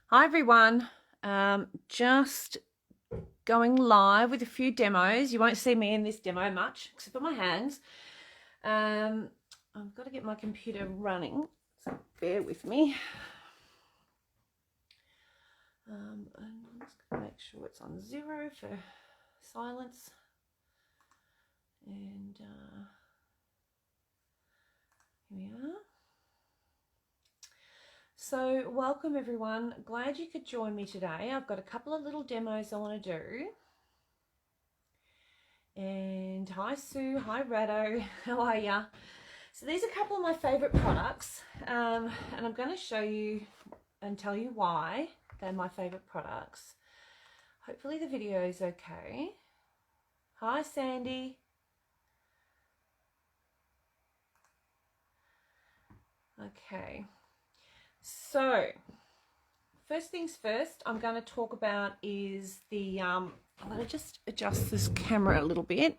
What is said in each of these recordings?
Hi everyone, just going live with a few demos. You won't see me in this demo much, except for my hands. I've got to get my computer running, so bear with me. I'm just going to make sure it's on 0 for silence. And here we are. So welcome everyone, glad you could join me today. I've got a couple of little demos I want to do. And hi Sue, hi Rado, how are ya? So these are a couple of my favourite products, and I'm going to show you and tell you why they're my favourite products. Hopefully the video is okay. Hi Sandy. Okay, so first things first, I'm going to talk about is the, I'm going to just adjust this camera a little bit.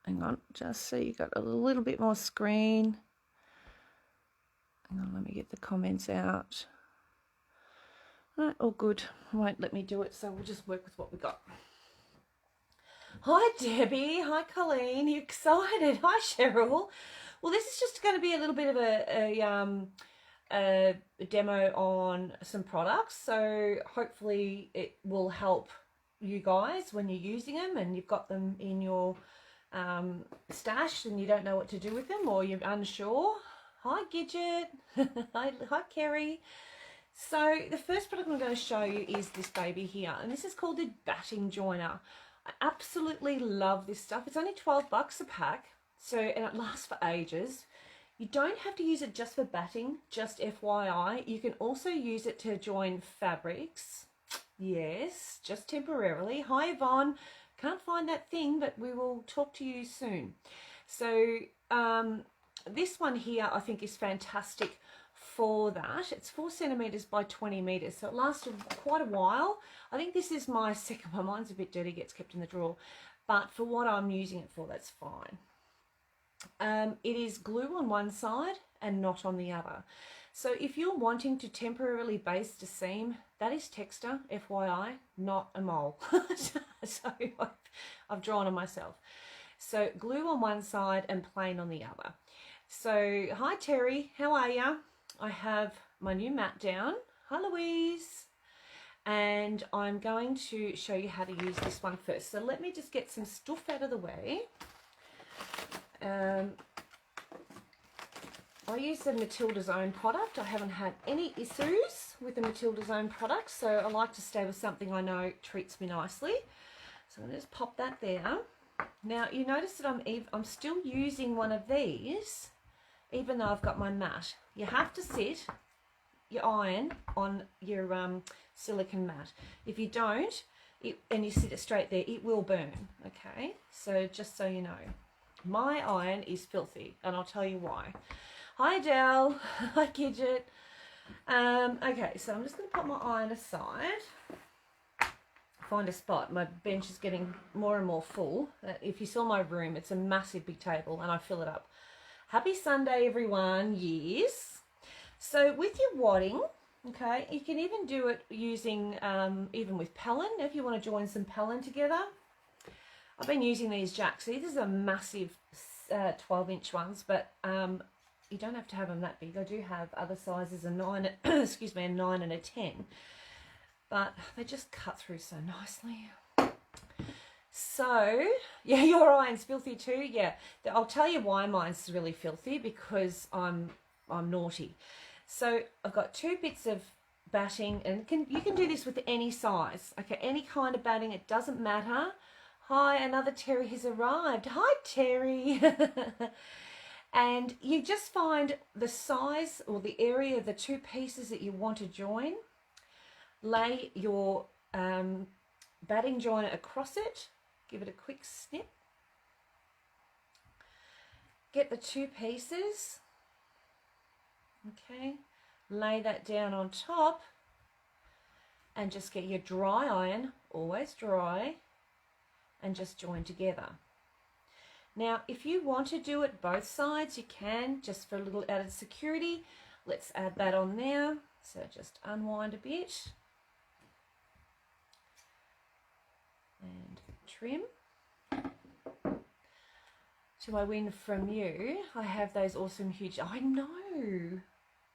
Hang on, just so you got a little bit more screen. Hang on, let me get the comments out. Right, all good. Won't let me do it, so we'll just work with what we got. Hi Debbie, hi Colleen, you excited? Hi Cheryl. Well, this is just going to be a little bit of a demo on some products, so hopefully it will help you guys when you're using them and you've got them in your stash and you don't know what to do with them, or you're unsure. Hi Gidget. Hi Kerry. So the first product I'm going to show you is this baby here, and this is called the batting joiner. I absolutely love this stuff. It's only 12 bucks a pack, so, and it lasts for ages. You don't have to use it just for batting, just FYI. You can also use it to join fabrics. Yes, just temporarily. Hi Yvonne, can't find that thing, but we will talk to you soon. So this one here I think is fantastic for that. It's 4 centimeters by 20 meters, so it lasted quite a while. I think this is my second one. Mine's a bit dirty, gets kept in the drawer, but for what I'm using it for, that's fine. It is glue on one side and not on the other. So if you're wanting to temporarily baste a seam, that is texture, FYI, not a mole. So I've drawn on myself. So glue on one side and plain on the other. So hi Terry, how are ya? I have my new mat down. Hi Louise. And I'm going to show you how to use this one first. So let me just get some stuff out of the way. I use the Matilda's Own product. I haven't had any issues with the Matilda's Own product, so I like to stay with something I know treats me nicely. So I'm going to just pop that there. Now you notice that I'm still using one of these, even though I've got my mat. You have to sit your iron on your silicone mat. If you don't, and you sit it straight there, it will burn. Okay, so just so you know. My iron is filthy, and I'll tell you why. Hi, Adele. Hi, Gidget. Okay, so I'm just going to put my iron aside. Find a spot. My bench is getting more and more full. If you saw my room, it's a massive big table, and I fill it up. Happy Sunday, everyone. Yes. So with your wadding, okay, you can even do it using, even with Pellin, if you want to join some Pellin together. I've been using these jacks. These are massive 12-inch ones, but you don't have to have them that big. I do have other sizes, a 9, excuse me, a 9 and a 10. But they just cut through so nicely. So, yeah, your iron's filthy too. Yeah, I'll tell you why mine's really filthy, because I'm naughty. So I've got 2 bits of batting, and you can do this with any size. Okay, any kind of batting, it doesn't matter. Hi, another Terry has arrived. Hi, Terry. And you just find the size or the area of the 2 pieces that you want to join. Lay your batting joiner across it. Give it a quick snip. Get the 2 pieces. Okay. Lay that down on top. And just get your dry iron, always dry, and just join together. Now, if you want to do it both sides, you can, just for a little added security. Let's add that on there. So just unwind a bit. and trim. To I win from you, I have those awesome huge, I know,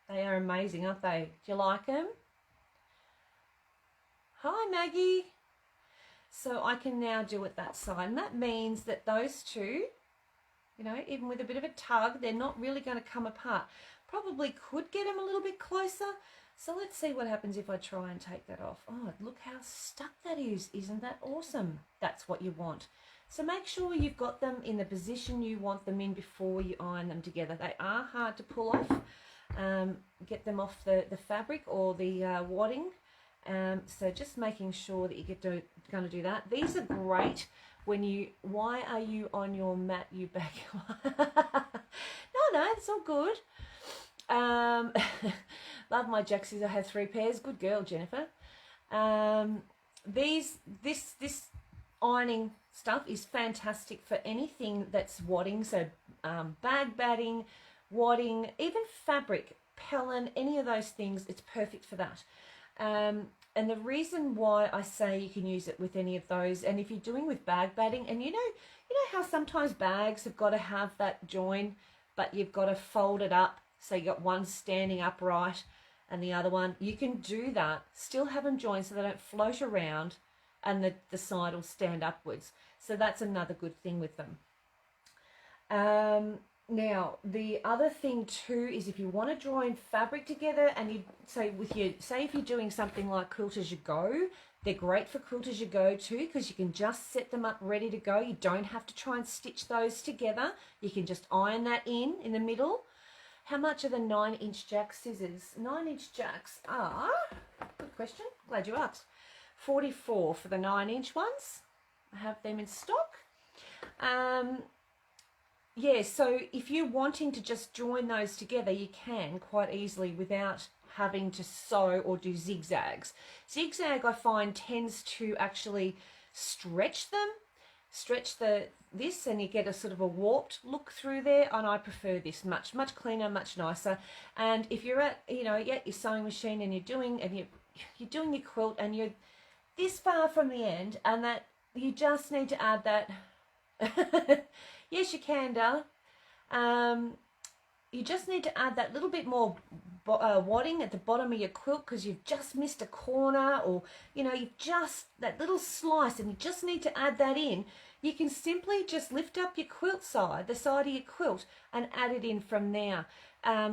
they are amazing, aren't they? Do you like them? Hi Maggie. So I can now do it that side, and that means that those two, you know, even with a bit of a tug, they're not really going to come apart. Probably could get them a little bit closer. So let's see what happens if I try and take that off. Oh, look how stuck that is. Isn't that awesome? That's what you want. So make sure you've got them in the position you want them in before you iron them together. They are hard to pull off. Get them off the fabric or the wadding. So just making sure that you're going to do that. These are great when you, why are you on your mat, you back? No, it's all good. Love my Jaxies. I have 3 pairs. Good girl, Jennifer. This ironing stuff is fantastic for anything that's wadding. So bag batting, wadding, even fabric, pellin, any of those things, it's perfect for that. And the reason why I say you can use it with any of those, and if you're doing with bag batting, and you know how sometimes bags have got to have that join, but you've got to fold it up, so you got one standing upright and the other one, you can do that, still have them joined so they don't float around, and the side will stand upwards. So that's another good thing with them. Now, the other thing too is if you want to join fabric together, and you say if you're doing something like quilt as you go, they're great for quilt as you go too, because you can just set them up ready to go. You don't have to try and stitch those together. You can just iron that in the middle. How much are the 9-inch jack scissors? 9-inch jacks are, good question, glad you asked, $44 for the 9-inch ones. I have them in stock. Yeah, so if you're wanting to just join those together, you can quite easily without having to sew or do zigzags. Zigzag, I find, tends to actually stretch this, and you get a sort of a warped look through there, and I prefer this much cleaner, much nicer. And if you're at your sewing machine and you're doing your quilt and you're this far from the end, and that you just need to add that. Yes, you can, darling. You just need to add that little bit more wadding at the bottom of your quilt because you've just missed a corner, or you've just that little slice, and you just need to add that in. You can simply just lift up your quilt side, the side of your quilt, and add it in from there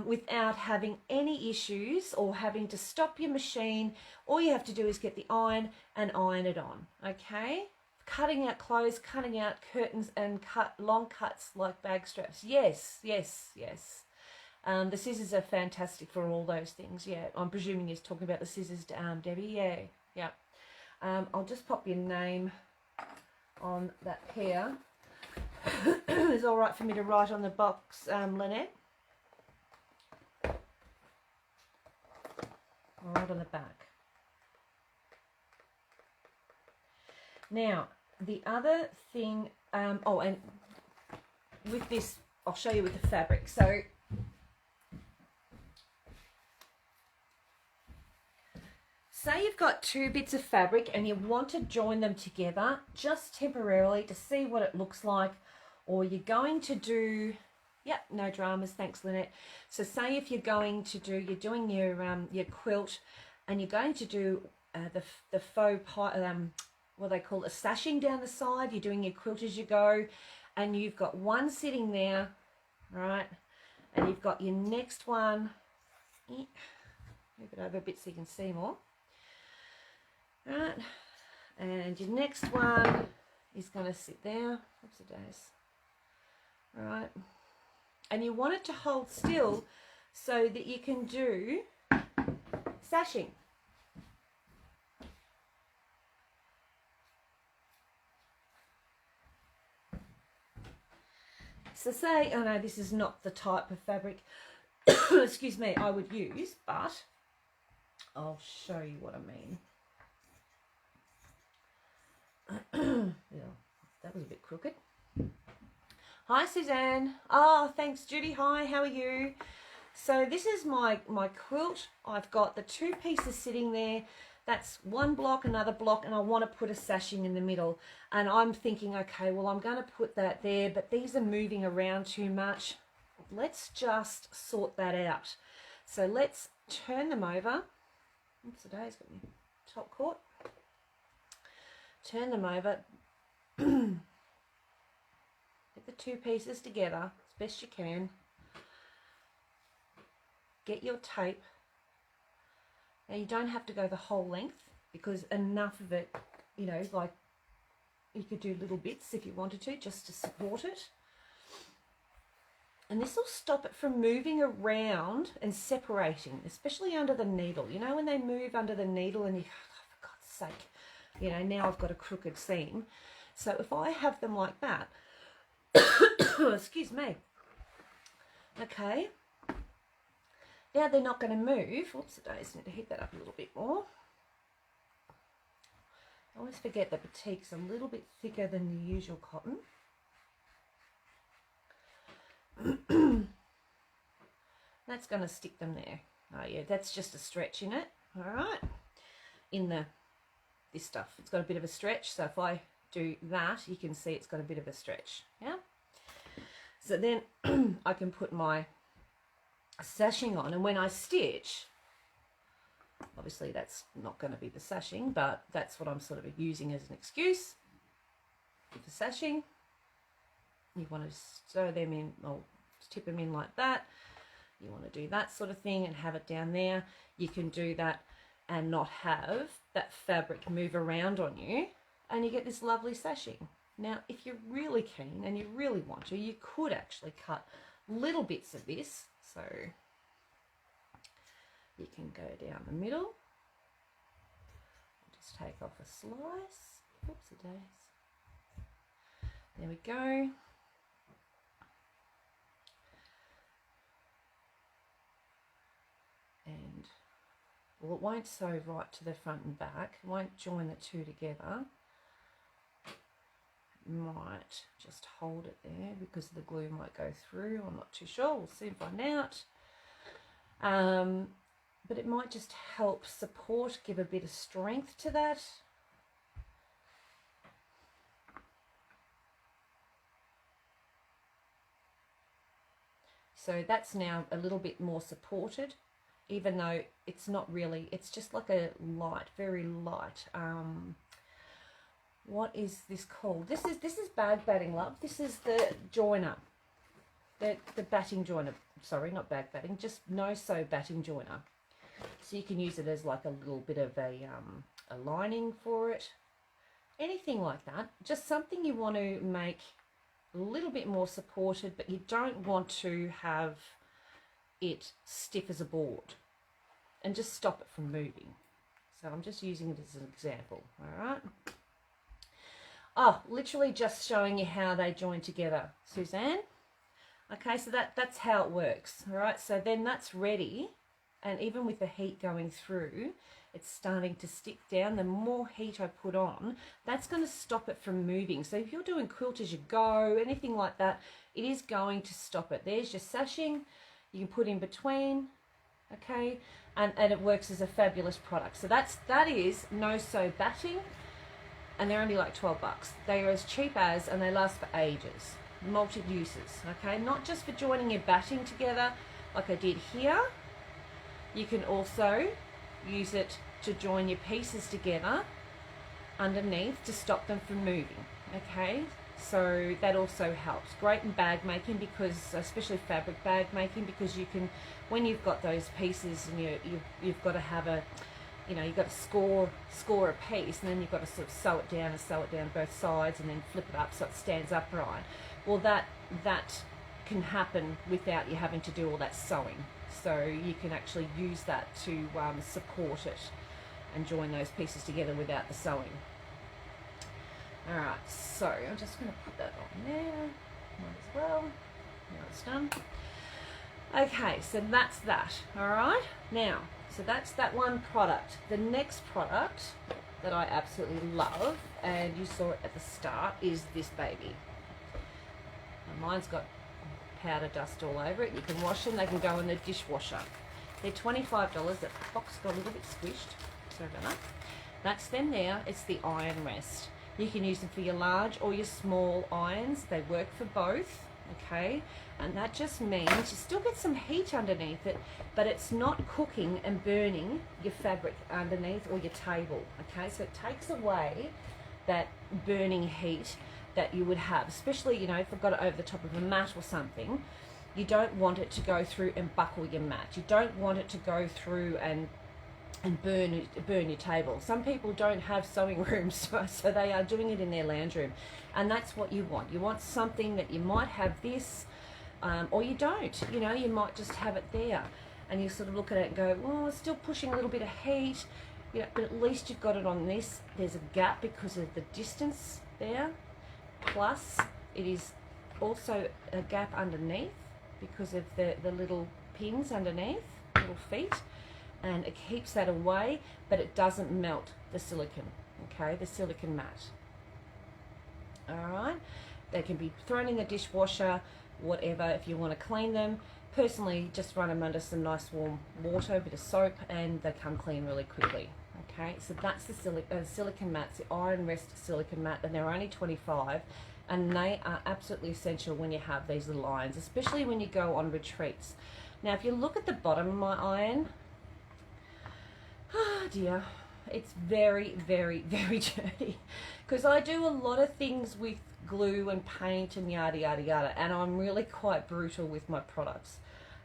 without having any issues or having to stop your machine. All you have to do is get the iron and iron it on, okay? Cutting out clothes, cutting out curtains, and long cuts like bag straps. Yes. The scissors are fantastic for all those things. Yeah, I'm presuming he's talking about the scissors, Debbie. Yeah. I'll just pop your name on that pair. It's all right for me to write on the box, Lynette. I'll write on the back. Now, the other thing, and with this, I'll show you with the fabric. So, say you've got 2 bits of fabric and you want to join them together just temporarily to see what it looks like, or you're going to do, yep, no dramas, thanks Lynette. So say if you're doing your quilt, and you're going to do the faux what they call a sashing down the side. You're doing your quilt as you go, and you've got one sitting there, right? And you've got your next one. Move it over a bit so you can see more. Right, and your next one is going to sit there. Whoopsie days. Right, and you want it to hold still so that you can do sashing. So say, oh no, this is not the type of fabric, excuse me, I would use, but I'll show you what I mean. Yeah, that was a bit crooked. Hi Suzanne. Oh, thanks Judy. Hi, how are you? So this is my quilt. I've got the 2 pieces sitting there. That's one block, another block, and I want to put a sashing in the middle. And I'm thinking, okay, well, I'm going to put that there, but these are moving around too much. Let's just sort that out. So let's turn them over. Oops, today's got my top caught. Turn them over. Get the two pieces together as best you can. Get your tape. Now you don't have to go the whole length because enough of it, you know, like you could do little bits if you wanted to, just to support it. And this will stop it from moving around and separating, especially under the needle. You know, when they move under the needle and you, oh, for God's sake, you know, now I've got a crooked seam. So if I have them like that, excuse me, okay, now they're not going to move. Oops, I just need to heat that up a little bit more. I always forget that batiks a little bit thicker than the usual cotton. That's going to stick them there. Oh yeah, that's just a stretch in it. All right, in this stuff, it's got a bit of a stretch. So if I do that, you can see it's got a bit of a stretch. Yeah. So then I can put my sashing on, and when I stitch, obviously that's not going to be the sashing, but that's what I'm sort of using as an excuse for the sashing. You want to sew them in, or tip them in like that. You want to do that sort of thing and have it down there. You can do that and not have that fabric move around on you, and you get this lovely sashing. Now, if you're really keen and you really want to, you could actually cut little bits of this. So you can go down the middle. Just take off a slice. Oopsie days. There we go. And well, it won't sew right to the front and back. It won't join the two together. It might just hold it there because the glue might go through. I'm not too sure. We'll soon find out. But it might just help support, give a bit of strength to that. So that's now a little bit more supported, even though it's not really, it's just like a light, very light, what is this called? This is bag batting, love. This is the joiner, the batting joiner. Sorry, not bag batting, just no-sew batting joiner. So you can use it as like a little bit of a lining for it, anything like that. Just something you want to make a little bit more supported, but you don't want to have it stiff as a board, and just stop it from moving. So I'm just using it as an example. All right. Oh, literally just showing you how they join together, Suzanne. Okay, so that's how it works. All right, so then that's ready, and even with the heat going through, it's starting to stick down. The more heat I put on, that's going to stop it from moving. So if you're doing quilt as you go, anything like that, it is going to stop it. There's your sashing. You can put in between, okay, and it works as a fabulous product. So that is no-sew batting, and they're only like $12. They are as cheap as, and they last for ages. Multi-uses, okay, not just for joining your batting together like I did here. You can also use it to join your pieces together underneath to stop them from moving, okay. So that also helps. Great in bag making, because especially fabric bag making, because you can, when you've got those pieces and you've got to have a, you know, you've got to score a piece, and then you've got to sort of sew it down both sides, and then flip it up so it stands upright. Well, that can happen without you having to do all that sewing. So you can actually use that to support it and join those pieces together without the sewing. All right, so I'm just going to put that on there, might as well. Now it's done. Okay, so that's that. All right, now, so that's that one product. The next product that I absolutely love, and you saw it at the start, is this baby. Now, mine's got powder dust all over it. You can wash them, they can go in the dishwasher. They're $25. That box got a little bit squished. sorry about that. That's them there. It's the iron rest. You can use them for your large or your small irons. They work for both, okay? And that just means you still get some heat underneath it, but it's not cooking and burning your fabric underneath or your table, okay? So it takes away that burning heat that you would have, especially, you know, if I've got it over the top of a mat or something. You don't want it to go through and buckle your mat. You don't want it to go through and burn your table. Some people don't have sewing rooms, so they are doing it in their lounge room, and that's what you want. You want something that you might have this, or you don't. You know, you might just have it there, and you sort of look at it and go, well, it's still pushing a little bit of heat, you know, but at least you've got it on this. There's a gap because of the distance there, plus it is also a gap underneath because of the little pins underneath, little feet, and it keeps that away, but it doesn't melt the silicone, okay, the silicone mat. All right, they can be thrown in the dishwasher, whatever, if you want to clean them. Personally, just run them under some nice warm water, a bit of soap, and they come clean really quickly. Okay, so that's the silicone mats, the iron rest silicone mat, and they're only 25, and they are absolutely essential when you have these little irons, especially when you go on retreats. Now, if you look at the bottom of my iron, oh dear, it's very, very, very dirty, because I do a lot of things with glue and paint and yada yada yada, and I'm really quite brutal with my products,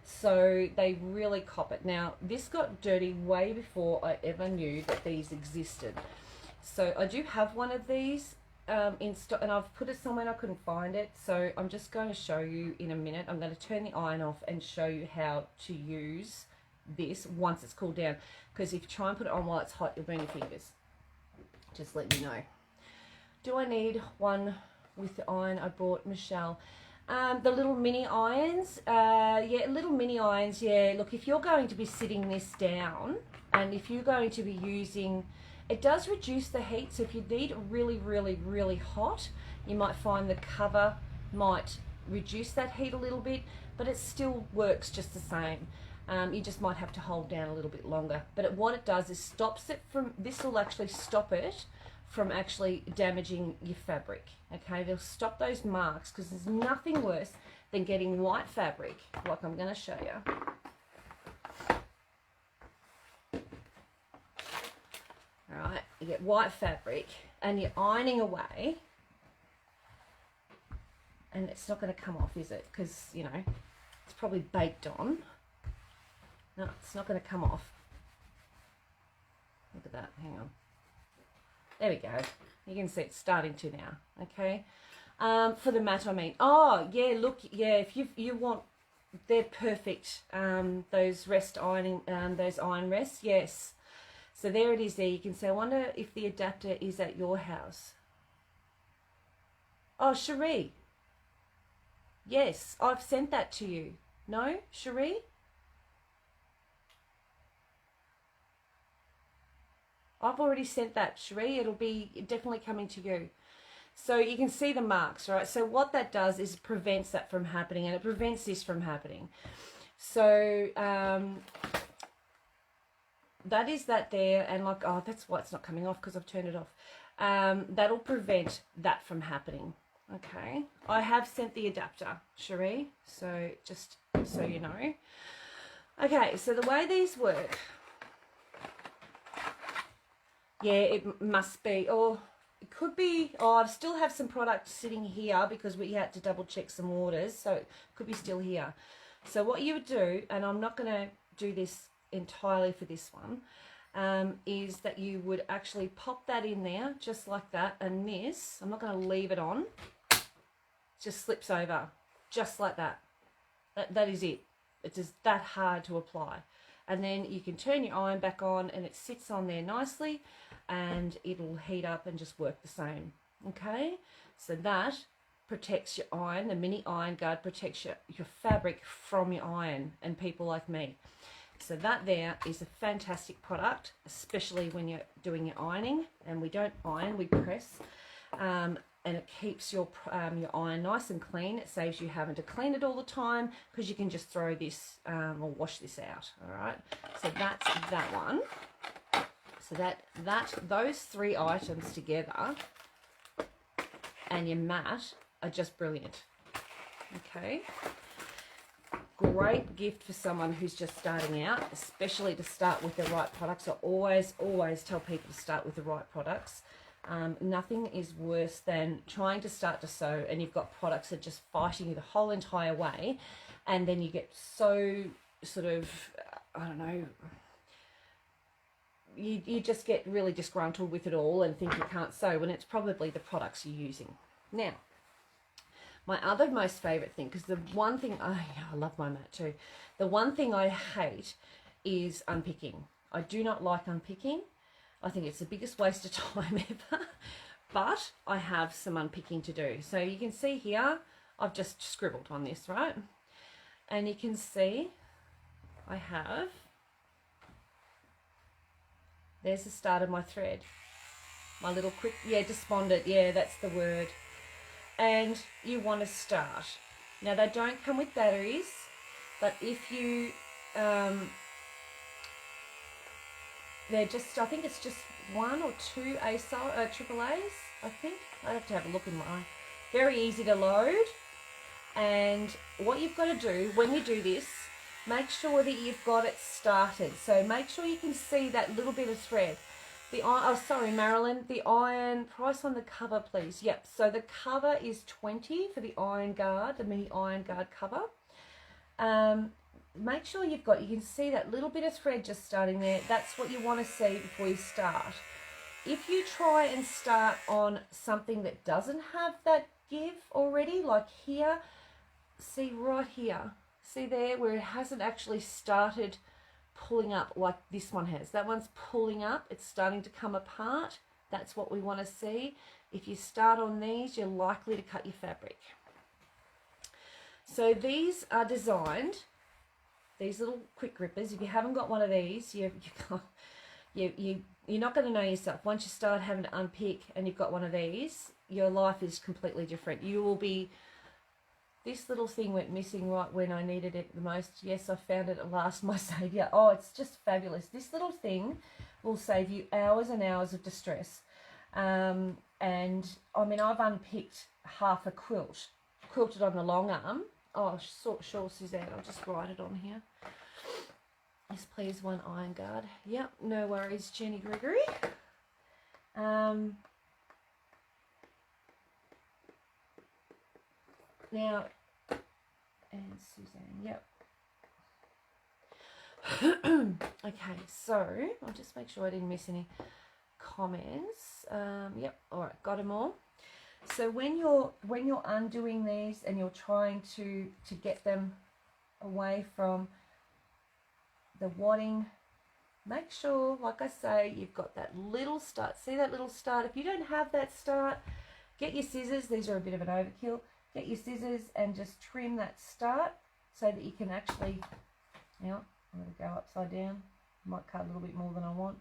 so they really cop it. Now, this got dirty way before I ever knew that these existed, so I do have one of these in stock, and I've put it somewhere and I couldn't find it, so I'm just going to show you in a minute. I'm going to turn the iron off and show you how to use this once it's cooled down, because if you try and put it on while it's hot, you'll burn your fingers. Just let me know. Do I need one with the iron I bought, Michelle? The little mini irons, yeah, little mini irons, yeah. Look, if you're going to be sitting this down, and if you're going to be using, it does reduce the heat, so if you need really, really, really hot, you might find the cover might reduce that heat a little bit, but it still works just the same. You just might have to hold down a little bit longer. But what it does is stops it from, this will actually stop it from actually damaging your fabric. Okay, they'll stop those marks, because there's nothing worse than getting white fabric, like I'm going to show you. All right, you get white fabric and you're ironing away, and it's not going to come off, is it? Because, you know, it's probably baked on. No, it's not going to come off. Look at that, hang on. There we go. You can see it's starting to now, okay? For the mat, I mean. Oh, yeah, look, yeah, if you want, they're perfect, those rest ironing, those iron rests, yes. So there it is there. You can say, I wonder if the adapter is at your house. Oh, Cherie. Yes, I've sent that to you. No, Cherie? I've already sent that, Cherie. It'll be definitely coming to you. So you can see the marks, right? So what that does is it prevents that from happening, and it prevents this from happening. So that is that there, and like, oh, that's why it's not coming off, because I've turned it off. That'll prevent that from happening. Okay, I have sent the adapter, Cherie, so just so you know. Okay, so the way these work, yeah, it must be, or it could be, oh, I still have some product sitting here because we had to double check some orders, so it could be still here. So what you would do, and I'm not going to do this entirely for this one, is that you would actually pop that in there just like that, and this, I'm not going to leave it on, just slips over just like that. That is it. It's just that hard to apply. And then you can turn your iron back on, and it sits on there nicely, and it'll heat up and just work the same. Okay, so that protects your iron. The mini iron guard protects your fabric from your iron and people like me. So that there is a fantastic product, especially when you're doing your ironing, and we don't iron, we press, and it keeps your iron nice and clean. It saves you having to clean it all the time, because you can just throw this or wash this out. All right, so that's that one. So those 3 items together and your mat are just brilliant. Okay. Great gift for someone who's just starting out, especially to start with the right products. I always tell people to start with the right products. Nothing is worse than trying to start to sew and you've got products that are just fighting you the whole entire way, and then you get so sort of, I don't know, you just get really disgruntled with it all and think you can't sew when it's probably the products you're using. Now, my other most favourite thing, because the one thing, I love my mat too. The one thing I hate is unpicking. I do not like unpicking. I think it's the biggest waste of time ever. But I have some unpicking to do. So you can see here, I've just scribbled on this, right? And you can see I have, there's the start of my thread. My little quick, despondent, that's the word. And you want to start. Now they don't come with batteries, but if you, they're just, I think it's just 1 or 2 triple A's, I think. I have to have a look in my eye. Very easy to load. And what you've got to do when you do this, make sure that you've got it started. So make sure you can see that little bit of thread. Sorry, Marilyn, the iron, price on the cover, please. Yep, so the cover is 20 for the iron guard, the mini iron guard cover. Make sure you can see that little bit of thread just starting there. That's what you want to see before you start. If you try and start on something that doesn't have that give already, like here, see right here, see there where it hasn't actually started pulling up like this one has. That one's pulling up, it's starting to come apart. That's what we want to see. If you start on these, you're likely to cut your fabric. So these are designed, these little quick grippers. If you haven't got one of these, you're not going to know yourself. Once you start having to unpick and you've got one of these, your life is completely different. You will be, this little thing went missing right when I needed it the most. Yes, I found it at last, my saviour. Oh, it's just fabulous. This little thing will save you hours and hours of distress. And I mean, I've unpicked half a quilted on the long arm. Oh, sure, Suzanne, I'll just write it on here. Yes, please, 1 iron guard. Yep, no worries, Jenny Gregory. Now, and Suzanne, yep. Okay, so I'll just make sure I didn't miss any comments. Yep, all right, got them all. So when you're undoing these and you're trying to get them away from the wadding, make sure, like I say, you've got that little start. See that little start? If you don't have that start, get your scissors. These are a bit of an overkill. Get your scissors and just trim that start so that you can actually, now I'm going to go upside down. Might cut a little bit more than I want.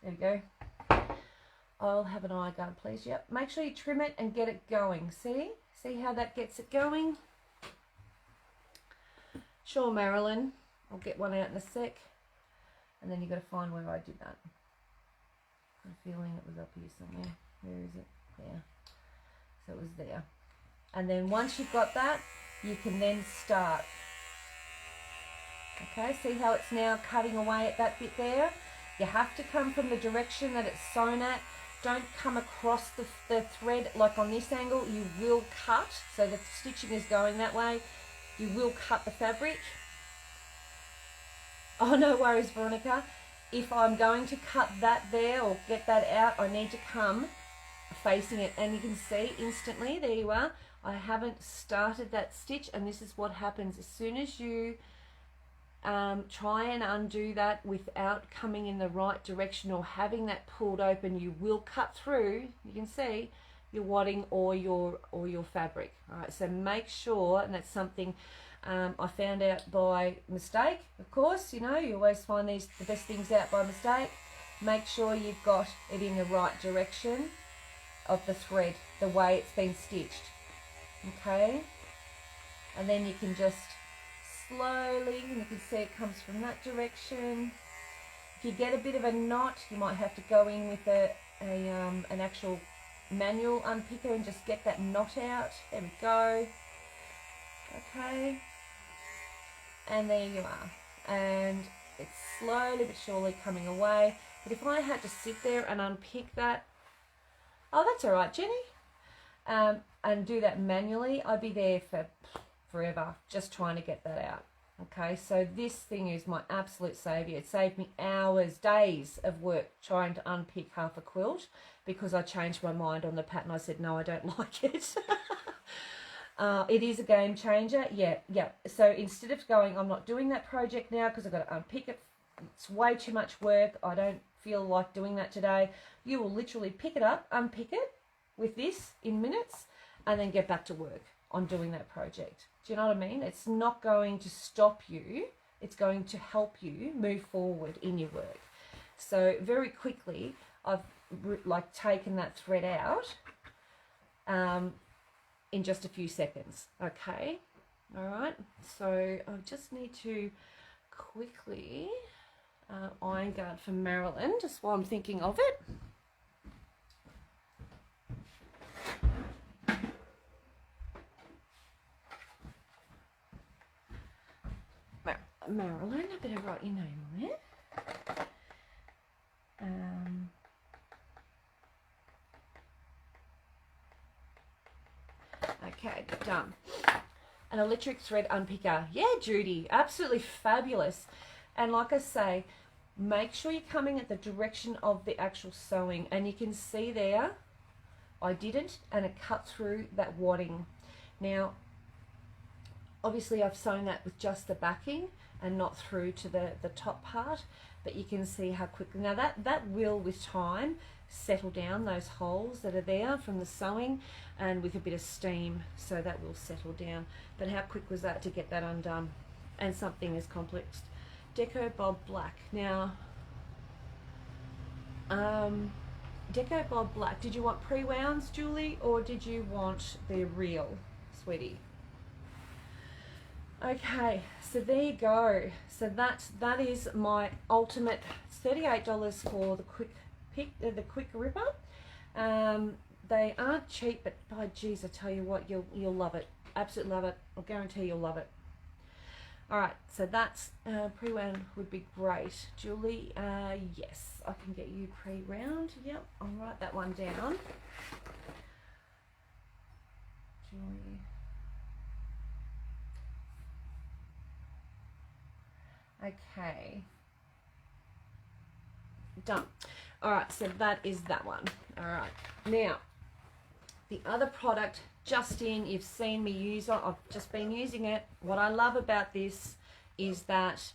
There we go. I'll have an eye guard, please. Yep. Make sure you trim it and get it going. See how that gets it going? Sure, Marilyn. I'll get one out in a sec. And then you've got to find where I did that. I'm feeling it was up here somewhere. Where is it? There. So it was there. And then once you've got that, you can then start. Okay, see how it's now cutting away at that bit there? You have to come from the direction that it's sewn at. Don't come across the thread like on this angle. You will cut, so the stitching is going that way. You will cut the fabric. Oh, no worries, Veronica. If I'm going to cut that there or get that out, I need to come facing it. And you can see instantly, there you are, I haven't started that stitch, and this is what happens. As soon as you try and undo that without coming in the right direction or having that pulled open, you will cut through, you can see, your wadding or your fabric. All right, so make sure, and that's something I found out by mistake, of course. You know, you always find the best things out by mistake. Make sure you've got it in the right direction of the thread, the way it's been stitched. Okay, and then you can just slowly, and you can see it comes from that direction. If you get a bit of a knot, you might have to go in with an actual manual unpicker and just get that knot out. There we go. Okay. And there you are. And it's slowly but surely coming away. But if I had to sit there and unpick that, oh, that's all right, Jenny, and do that manually, I'd be there for forever just trying to get that out. Okay, so this thing is my absolute saviour. It saved me hours, days of work trying to unpick half a quilt because I changed my mind on the pattern. I said, no, I don't like it. It is a game changer. Yeah. So instead of going, I'm not doing that project now because I've got to unpick it. It's way too much work. I don't feel like doing that today. You will literally pick it up, unpick it with this in minutes, and then get back to work on doing that project. Do you know what I mean? It's not going to stop you. It's going to help you move forward in your work. So very quickly, I've taken that thread out in just a few seconds. Okay. All right. So I just need to quickly iron guard for Marilyn, just while I'm thinking of it. Marilyn, I better write your name on there. Okay, done. An electric thread unpicker. Yeah, Judy, absolutely fabulous. And like I say, make sure you're coming at the direction of the actual sewing. And you can see there, I didn't, and it cut through that wadding. Now, obviously I've sewn that with just the backing and not through to the top part, but you can see how quickly. Now that will, with time, settle down those holes that are there from the sewing, and with a bit of steam, so that will settle down. But how quick was that to get that undone? And something as complex. Deco Bob Black. Now, Deco Bob Black, did you want pre-wounds, Julie, or did you want the real, sweetie? Okay, so there you go. So that is my ultimate. It's $38 for the quick pick, the quick ripper. They aren't cheap, but by geez, I tell you what, you'll love it. Absolutely love it. I'll guarantee you'll love it. All right, so that's pre-wound would be great, Julie. Yes, I can get you pre-wound. Yep, I'll write that one down. Julie. Okay, done. All right, so that is that one. All right, now the other product, just in, you've seen me use it. I've just been using it. What I love about this is that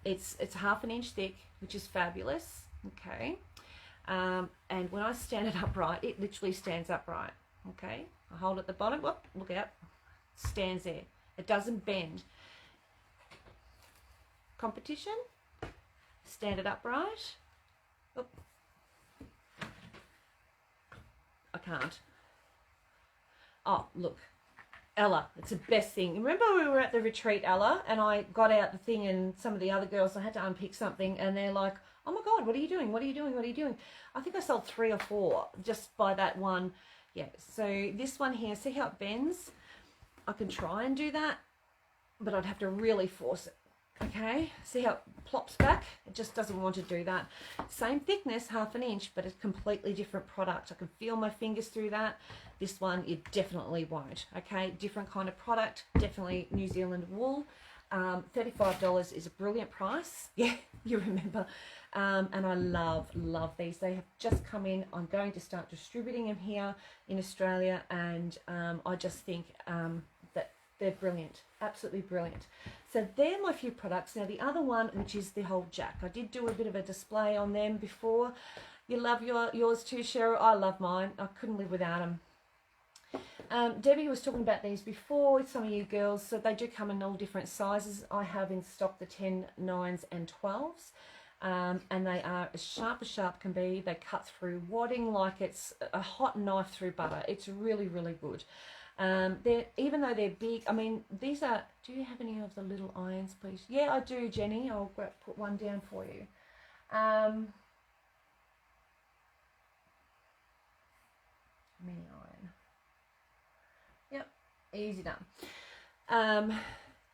it's 1/2 an inch thick, which is fabulous. Okay, and when I stand it upright, it literally stands upright. Okay, I hold it at the bottom. Whoop, look out, stands there. It doesn't bend. Competition, stand it upright. Oop. I can't. Oh, look, Ella, it's the best thing. Remember we were at the retreat, Ella, and I got out the thing, and some of the other girls, I had to unpick something, and they're like, oh my God, what are you doing? What are you doing? What are you doing? I think I sold 3 or 4 just by that one. Yeah, so this one here, see how it bends? I can try and do that, but I'd have to really force it. Okay, see how it plops back? It just doesn't want to do that. Same thickness, 1/2 an inch, but a completely different product. I can feel my fingers through that. This one, you definitely won't. Okay, different kind of product, definitely New Zealand wool. $35 is a brilliant price. Yeah, you remember. And I love these. They have just come in. I'm going to start distributing them here in Australia, and I just think that they're brilliant, absolutely brilliant. So they're my few products. Now the other one, which is the whole jack, I did do a bit of a display on them before. You love yours too, Cheryl. I love mine. I couldn't live without them. Debbie was talking about these before with some of you girls. So they do come in all different sizes. I have in stock the 10, 9s and 12s. And they are as sharp can be. They cut through wadding like it's a hot knife through butter. It's really, really good. They're, even though they're big, I mean, these are, do you have any of the little irons, please? Yeah, I do, Jenny. I'll put one down for you. Mini iron. Yep, easy done.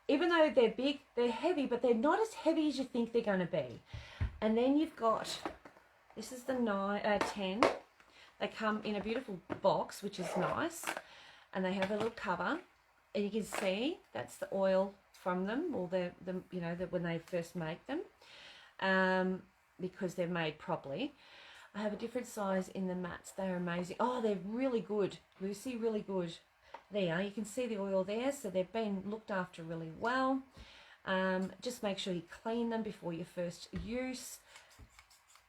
Even though they're big, they're heavy, but they're not as heavy as you think they're going to be. And then you've got, this is the 10. They come in a beautiful box, which is nice. And they have a little cover. And you can see that's the oil from them, or when they first make them, because they're made properly. I have a different size in the mats. They're amazing. Oh, they're really good, Lucy, really good. There, you can see the oil there, so they've been looked after really well. Just make sure you clean them before your first use.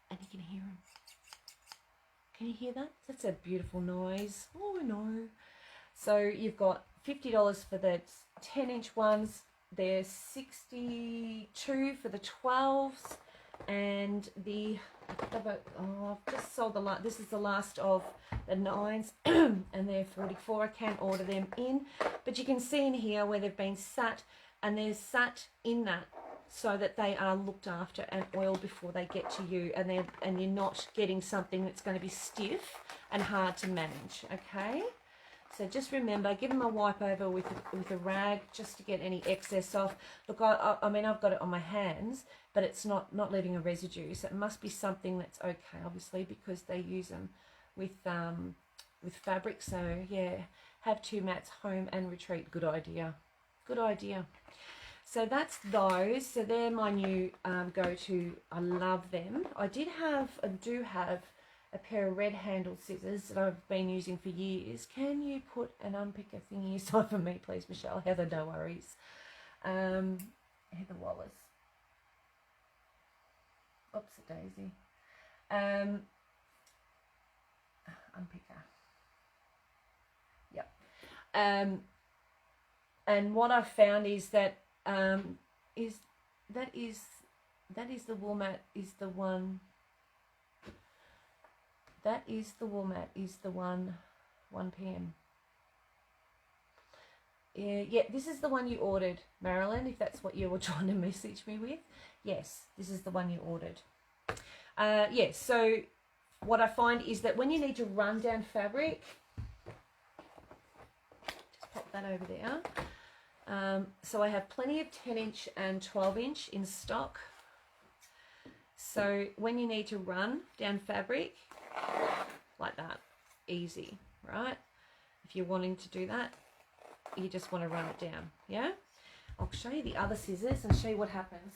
And you can hear them. Can you hear that? That's a beautiful noise. Oh, I know. So you've got $50 for the 10-inch ones. They're $62 for the 12s. And I've just sold this is the last of the 9s, and they're $44. I can order them in, but you can see in here where they've been sat, and they're sat in that so that they are looked after and oiled before they get to you, and you're not getting something that's going to be stiff and hard to manage. Okay, so just remember, give them a wipe over with a rag just to get any excess off. Look, I mean, I've got it on my hands, but it's not leaving a residue, so it must be something that's okay, obviously, because they use them with fabric. So yeah, have 2 mats, home and retreat. Good idea. Good idea. So that's those. So they're my new go-to. I love them. I do have a pair of red handled scissors that I've been using for years. Can you put an unpicker thingy aside for me, please, Michelle? Heather, no worries. Heather Wallace. Oops, a daisy. Unpicker. Yep. And what I've found is that is the wool mat is the one. That is the wool mat is the 1 p.m. Yeah, this is the one you ordered, Marilyn, if that's what you were trying to message me with. Yes, this is the one you ordered. Yes, so what I find is that when you need to run down fabric, just pop that over there. So I have plenty of 10-inch and 12-inch in stock. So when you need to run down fabric, like that, easy, right? If you're wanting to do that, you just want to run it down, yeah? I'll show you the other scissors and show you what happens.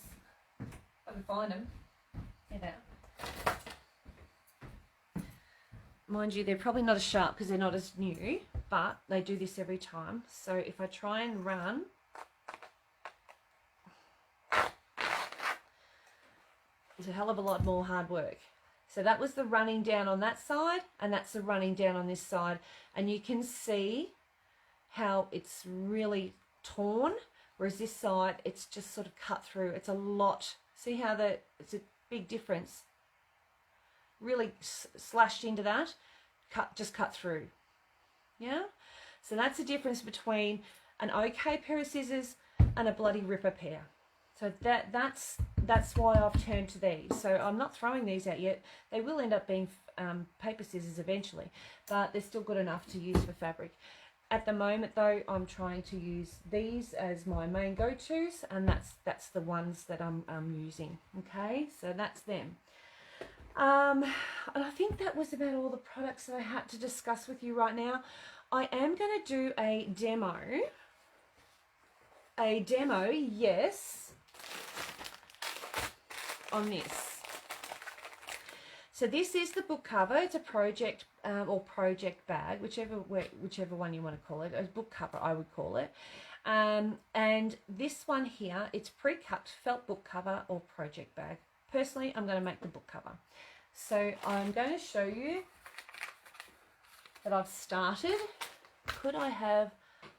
I can find them. Get out. Mind you, they're probably not as sharp because they're not as new, but they do this every time. So if I try and run, it's a hell of a lot more hard work. So that was the running down on that side, and that's the running down on this side. And you can see how it's really torn, whereas this side, it's just sort of cut through. It's a lot. See how it's a big difference. Really slashed into that, just cut through. Yeah? So that's the difference between an okay pair of scissors and a bloody ripper pair. So that's why I've turned to these. So I'm not throwing these out yet. They will end up being paper scissors eventually, but they're still good enough to use for fabric. At the moment though, I'm trying to use these as my main go-tos, and that's the ones that I'm using. Okay, so that's them. And I think that was about all the products that I had to discuss with you right now. I am going to do a demo. Yes, on this. So this is the book cover. It's a project or project bag, whichever one you want to call it. A book cover, I would call it. And this one here, it's pre-cut felt book cover or project bag. Personally, I'm going to make the book cover. So I'm going to show you that I've started. Could I have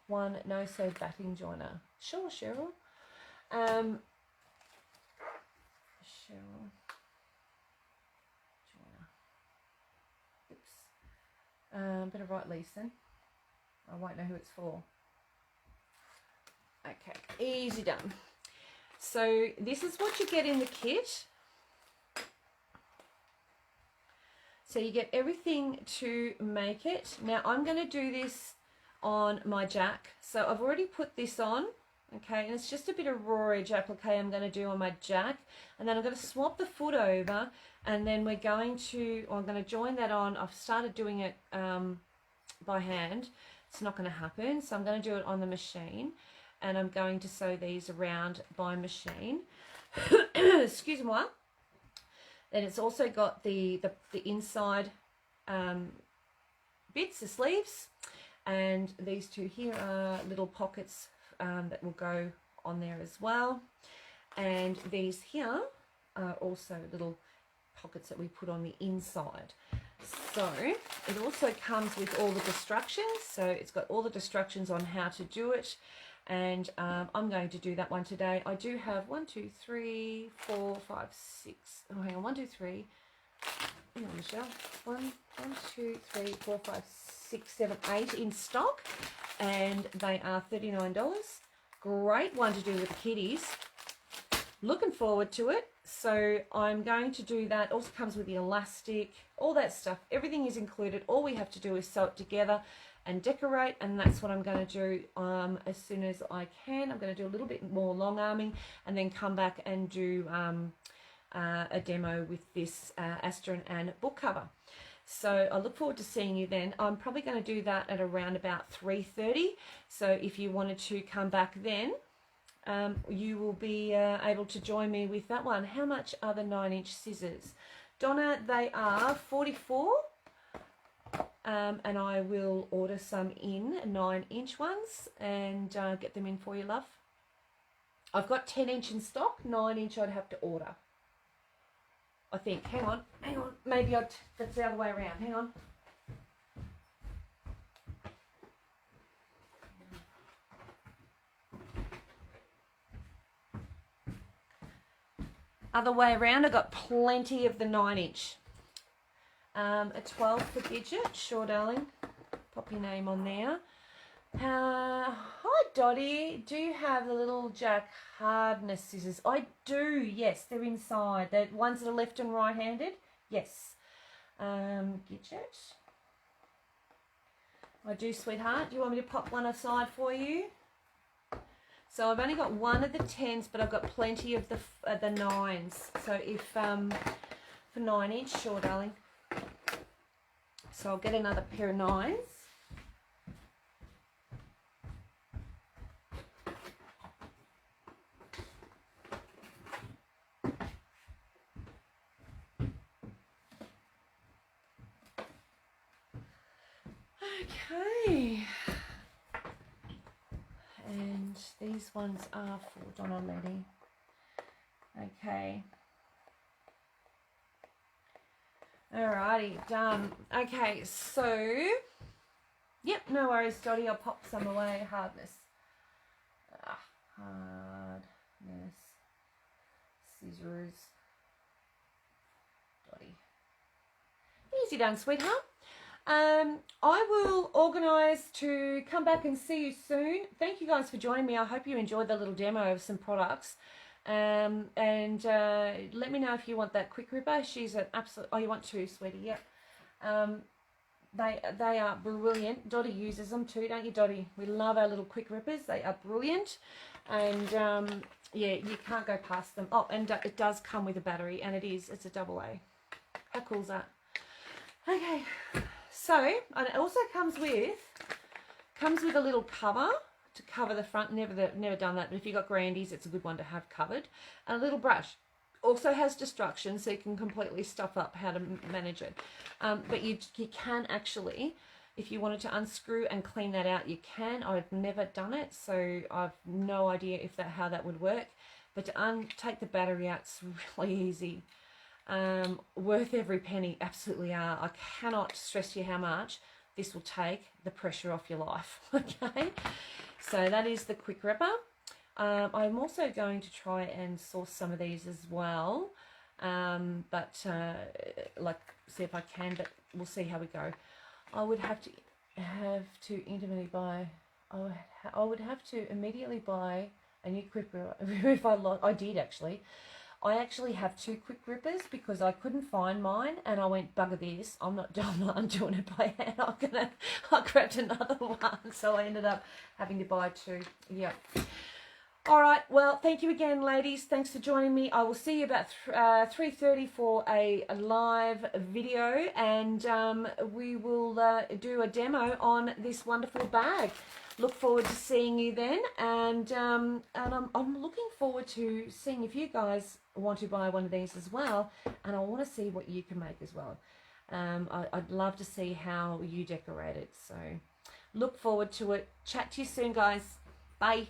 one no-sew batting joiner? Sure, Cheryl. Cheryl. Joiner. Oops. Better write Leeson. I won't know who it's for. Okay, easy done. So this is what you get in the kit. So you get everything to make it. Now I'm going to do this on my jack. So I've already put this on, okay, and it's just a bit of raw edge applique I'm going to do on my jack, and then I'm going to swap the foot over, and then I'm going to join that on. I've started doing it by hand. It's not going to happen, so I'm going to do it on the machine, and I'm going to sew these around by machine. Excuse me. Then it's also got the inside bits, the sleeves, and these two here are little pockets that will go on there as well, and these here are also little pockets that we put on the inside. So it also comes with all the instructions, so it's got all the instructions on how to do it, and I'm going to do that one today. I do have 1, 2, 3, 4, 5, 6. Oh, hang on, 1, 2, 3. Hang on, Michelle. 1, 2, 3, 4, 5, 6, 7, 8 in stock, and they are $39. Great one to do with the kiddies. Looking forward to it. So I'm going to do that. Also comes with the elastic, all that stuff. Everything is included. All we have to do is sew it together and decorate, and that's what I'm going to do as soon as I can. I'm going to do a little bit more long arming and then come back and do a demo with this Astra and Anne book cover. So I look forward to seeing you then. I'm probably going to do that at around about 3:30. So if you wanted to come back then, you will be able to join me with that one. How much are the 9-inch scissors? Donna, they are $44. And I will order some in 9-inch ones and get them in for you, love. I've got 10-inch in stock. 9-inch I'd have to order, I think. Hang on. Maybe that's the other way around. Hang on. Other way around, I've got plenty of the 9-inch. A 12 for Gidget. Sure, darling. Pop your name on there. Hi, Dottie. Do you have the little Jack Hardness scissors? I do, yes. They're inside. The ones that are left and right-handed? Yes. Gidget. I do, sweetheart. Do you want me to pop one aside for you? So I've only got one of the 10s, but I've got plenty of the 9s. So if for 9-inch, sure, darling. So I'll get another pair of 9s. Okay. And these ones are for Donna Letty. Okay. Alrighty, done. Okay, so, yep, no worries, Dottie. I'll pop some away. Hardness. Hardness. Scissors. Dottie. Easy done, sweetheart. I will organise to come back and see you soon. Thank you guys for joining me. I hope you enjoyed the little demo of some products. And let me know if you want that quick ripper. She's an absolute. Oh, you want two, sweetie? Yep. They are brilliant. Dottie uses them too, don't you, Dottie? We love our little quick rippers. They are brilliant, and yeah, you can't go past them. Oh, and it does come with a battery, and it's a AA. How cool is that? Okay, so and it also comes with a little cover to cover the front. Never done that, but if you've got grandies, it's a good one to have covered. And a little brush. Also has instructions, so you can completely stuff up how to manage it. But you can actually, if you wanted to unscrew and clean that out, you can. I've never done it, so I've no idea how that would work. But to take the battery out, it's really easy. Worth every penny, absolutely are. I cannot stress to you how much this will take the pressure off your life. Okay, so that is the quick ripper. I'm also going to try and source some of these as well, but like see if I can, but we'll see how we go. I would have to immediately buy. I would have to immediately buy a new quick ripper if I did actually. I actually have 2 quick grippers because I couldn't find mine, and I went, bugger this, I'm not undoing it by hand. I grabbed another one, so I ended up having to buy 2. Yeah. All right, well, thank you again, ladies. Thanks for joining me. I will see you about 3:30 for a live video, and we will do a demo on this wonderful bag. Look forward to seeing you then, and I'm looking forward to seeing if you guys want to buy one of these as well, and I want to see what you can make as well. I'd love to see how you decorate it, so look forward to it. Chat to you soon, guys. Bye.